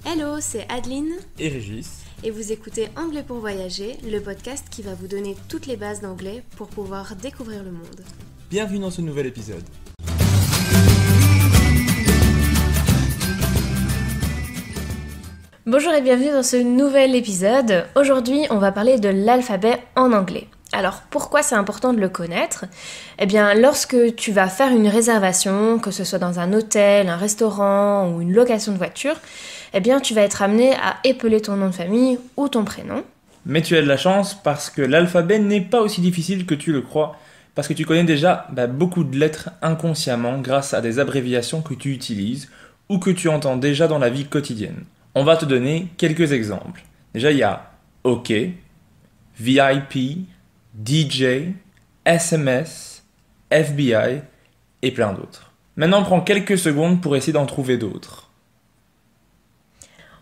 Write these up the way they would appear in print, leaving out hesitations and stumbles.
Hello, c'est Adeline et Régis. Et vous écoutez Anglais pour voyager, le podcast qui va vous donner toutes les bases d'anglais pour pouvoir découvrir le monde. Bienvenue dans ce nouvel épisode. Bonjour et bienvenue dans ce nouvel épisode. Aujourd'hui, on va parler de l'alphabet en anglais. Alors, pourquoi c'est important de le connaître ? Eh bien, lorsque tu vas faire une réservation, que ce soit dans un hôtel, un restaurant ou une location de voiture, eh bien, tu vas être amené à épeler ton nom de famille ou ton prénom. Mais tu as de la chance parce que l'alphabet n'est pas aussi difficile que tu le crois, parce que tu connais déjà beaucoup de lettres inconsciemment grâce à des abréviations que tu utilises ou que tu entends déjà dans la vie quotidienne. On va te donner quelques exemples. Déjà, il y a OK, VIP, DJ, SMS, FBI et plein d'autres. Maintenant, prends quelques secondes pour essayer d'en trouver d'autres.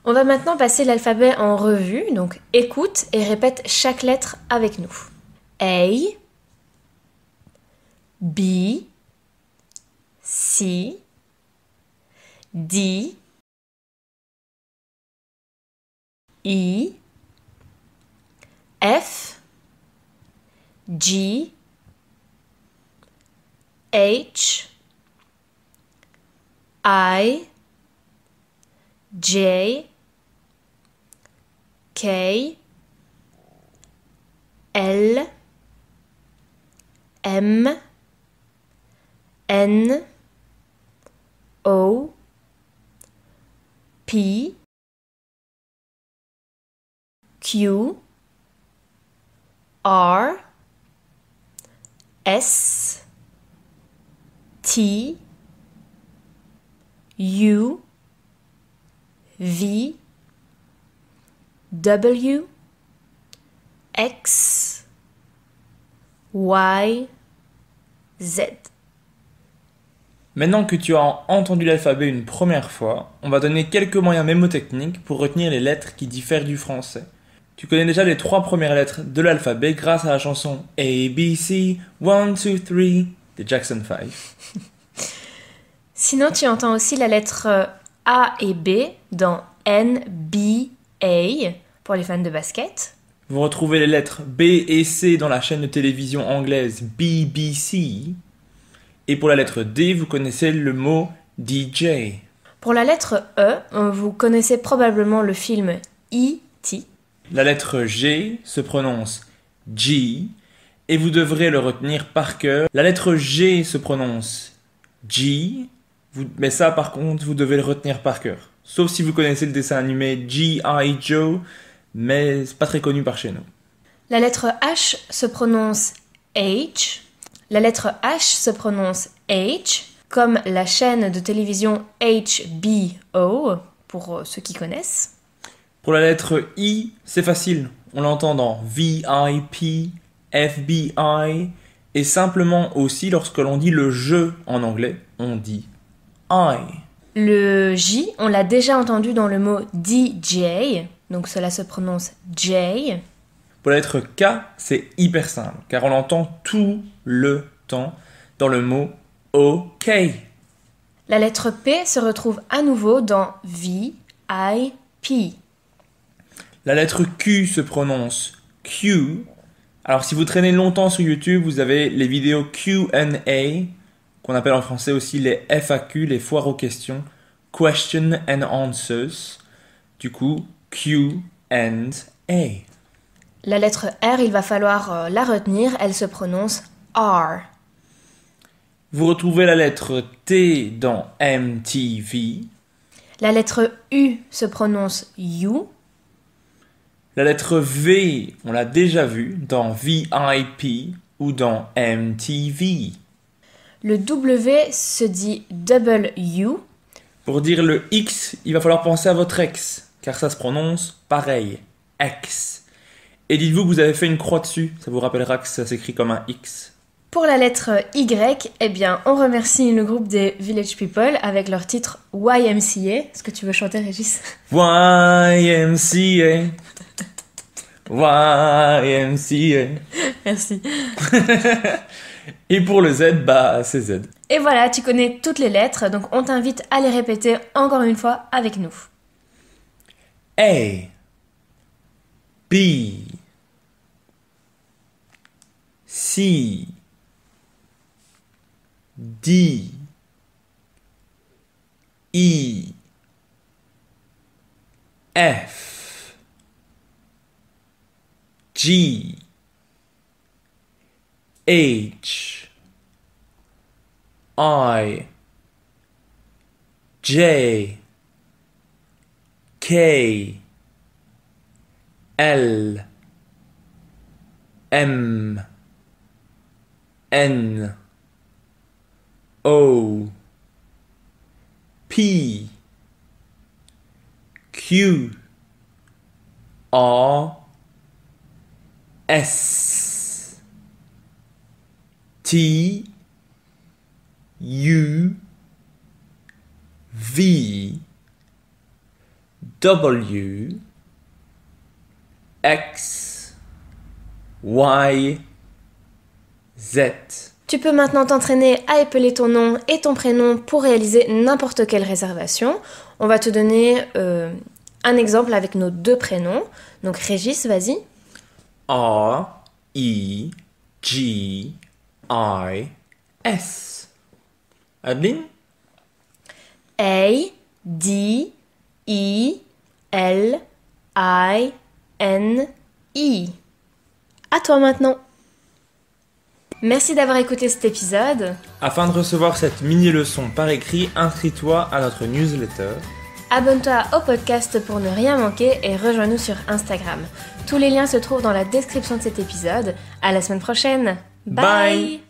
On va maintenant passer l'alphabet en revue, donc écoute et répète chaque lettre avec nous. A, B, C, D, E, F, G, H, I, J, K, L, M, N, O, P, Q, R, S, T, U, V, W, X, Y, Z. Maintenant que tu as entendu l'alphabet une première fois, on va donner quelques moyens mémotechniques pour retenir les lettres qui diffèrent du français. Tu connais déjà les 3 premières lettres de l'alphabet grâce à la chanson A, B, C, 1, 2, 3 des Jackson 5. Sinon, tu entends aussi la lettre A et B dans NBA pour les fans de basket. Vous retrouvez les lettres B et C dans la chaîne de télévision anglaise BBC. Et pour la lettre D, vous connaissez le mot DJ. Pour la lettre E, vous connaissez probablement le film E.T. La lettre G se prononce G et vous devrez le retenir par cœur. La lettre G se prononce G, mais ça par contre vous devez le retenir par cœur. Sauf si vous connaissez le dessin animé G.I. Joe, mais c'est pas très connu par chez nous. La lettre H se prononce H. La lettre H se prononce H, comme la chaîne de télévision HBO, pour ceux qui connaissent. Pour la lettre I, c'est facile. On l'entend dans VIP, FBI, et simplement aussi lorsque l'on dit le jeu en anglais, on dit I. Le J, on l'a déjà entendu dans le mot DJ, donc cela se prononce J. Pour la lettre K, c'est hyper simple, car on l'entend tout le temps dans le mot OK. La lettre P se retrouve à nouveau dans VIP. La lettre Q se prononce Q. Alors si vous traînez longtemps sur YouTube, vous avez les vidéos Q&A, qu'on appelle en français aussi les FAQ, les foires aux questions, Question and Answers. Du coup, Q&A. La lettre R, il va falloir la retenir, elle se prononce R. Vous retrouvez la lettre T dans MTV. La lettre U se prononce U. La lettre V, on l'a déjà vu dans VIP ou dans MTV. Le W se dit W. Pour dire le X, il va falloir penser à votre ex, car ça se prononce pareil, ex. Et dites-vous que vous avez fait une croix dessus, ça vous rappellera que ça s'écrit comme un X. Pour la lettre Y, eh bien, on remercie le groupe des Village People avec leur titre YMCA. Est-ce que tu veux chanter, Régis ? YMCA. YMCA. Merci. Et pour le Z, bah c'est Z. Et voilà, tu connais toutes les lettres, donc on t'invite à les répéter encore une fois avec nous. A, B, C, D, E, F, G, H, I, J, K, L, M, N, O, P, Q, R, S, T, U, V, W, X, Y, Z. Tu peux maintenant t'entraîner à épeler ton nom et ton prénom pour réaliser n'importe quelle réservation. On va te donner un exemple avec nos 2 prénoms. Donc Régis, vas-y. R, E, G, I, S. Adeline? A, D, E, L, I, N, E. À toi maintenant. Merci d'avoir écouté cet épisode. Afin de recevoir cette mini-leçon par écrit, inscris-toi à notre newsletter. Abonne-toi au podcast pour ne rien manquer et rejoins-nous sur Instagram. Tous les liens se trouvent dans la description de cet épisode. À la semaine prochaine. Bye.